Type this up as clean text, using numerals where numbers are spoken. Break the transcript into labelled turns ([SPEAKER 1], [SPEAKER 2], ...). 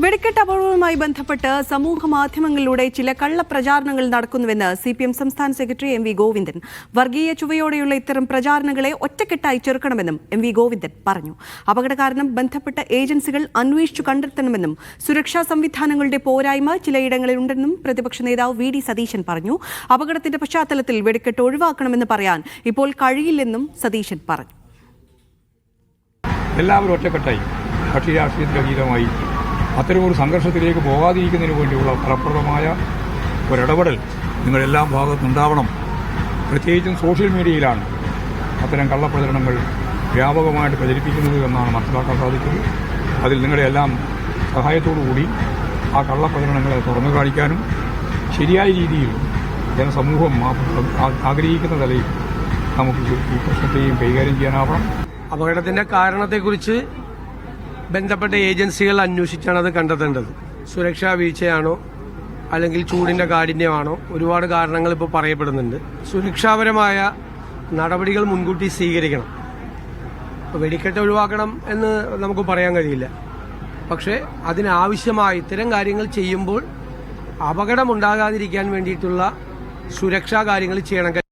[SPEAKER 1] വെടിക്കെട്ട് അപകടവുമായി ബന്ധപ്പെട്ട് സമൂഹ മാധ്യമങ്ങളിലൂടെ ചില കള്ളപ്രചാരണങ്ങൾ നടക്കുന്നുവെന്ന് CPM സംസ്ഥാന സെക്രട്ടറി MV ഗോവിന്ദൻ. വർഗീയ ചുവയോടെയുള്ള ഇത്തരം പ്രചാരണങ്ങളെ ഒറ്റക്കെട്ടായി ചെറുക്കണമെന്നും MV ഗോവിന്ദൻ പറഞ്ഞു. അപകട കാരണം ബന്ധപ്പെട്ട ഏജൻസികൾ അന്വേഷിച്ചു കണ്ടെത്തണമെന്നും സുരക്ഷാ സംവിധാനങ്ങളുടെ പോരായ്മ ചിലയിടങ്ങളിൽ ഉണ്ടെന്നും പ്രതിപക്ഷ നേതാവ് VD സതീശൻ പറഞ്ഞു. അപകടത്തിന്റെ പശ്ചാത്തലത്തിൽ വെടിക്കെട്ട് ഒഴിവാക്കണമെന്ന് പറയാൻ ഇപ്പോൾ കഴിയില്ലെന്നും സതീശൻ പറഞ്ഞു.
[SPEAKER 2] എല്ലാവരും ഒറ്റക്കെട്ടായി കക്ഷി രാഷ്ട്രീയത്തിന് അതീതമായി അത്തരമൊരു സംഘർഷത്തിലേക്ക് പോകാതിരിക്കുന്നതിന് വേണ്ടിയുള്ള ഫലപ്രദമായ ഒരിടപെടൽ നിങ്ങളെല്ലാ ഭാഗത്തുനിന്നുണ്ടാവണം. പ്രത്യേകിച്ചും സോഷ്യൽ മീഡിയയിലാണ് അത്തരം കള്ളപ്രചരണങ്ങൾ വ്യാപകമായിട്ട് പ്രചരിപ്പിക്കുന്നത് എന്നാണ് മനസ്സിലാക്കാൻ സാധിച്ചത്. അതിൽ നിങ്ങളുടെയെല്ലാം സഹായത്തോടുകൂടി ആ കള്ളപ്രചരണങ്ങളെ തുറന്നു കാണിക്കാനും ശരിയായ രീതിയിൽ ജനസമൂഹം ആഗ്രഹിക്കുന്ന നിലയിൽ നമുക്ക് ഈ പ്രശ്നത്തെയും കൈകാര്യം ചെയ്യാനാവണം.
[SPEAKER 3] അപകടത്തിന്റെ കാരണത്തെക്കുറിച്ച് ബന്ധപ്പെട്ട ഏജൻസികൾ അന്വേഷിച്ചാണ് അത് കണ്ടെത്തേണ്ടത്. സുരക്ഷാ വീഴ്ചയാണോ അല്ലെങ്കിൽ ചൂടിന്റെ കാഠിന്യമാണോ? ഒരുപാട് കാരണങ്ങൾ ഇപ്പോൾ പറയപ്പെടുന്നുണ്ട്. സുരക്ഷാപരമായ നടപടികൾ മുൻകൂട്ടി സ്വീകരിക്കണം. വെടിക്കെട്ട് ഒഴിവാക്കണം എന്ന് നമുക്ക് പറയാൻ കഴിയില്ല. പക്ഷേ അതിനാവശ്യമായ ഇത്തരം കാര്യങ്ങൾ ചെയ്യുമ്പോൾ അപകടമുണ്ടാകാതിരിക്കാൻ വേണ്ടിയിട്ടുള്ള സുരക്ഷാ കാര്യങ്ങൾ ചെയ്യണം.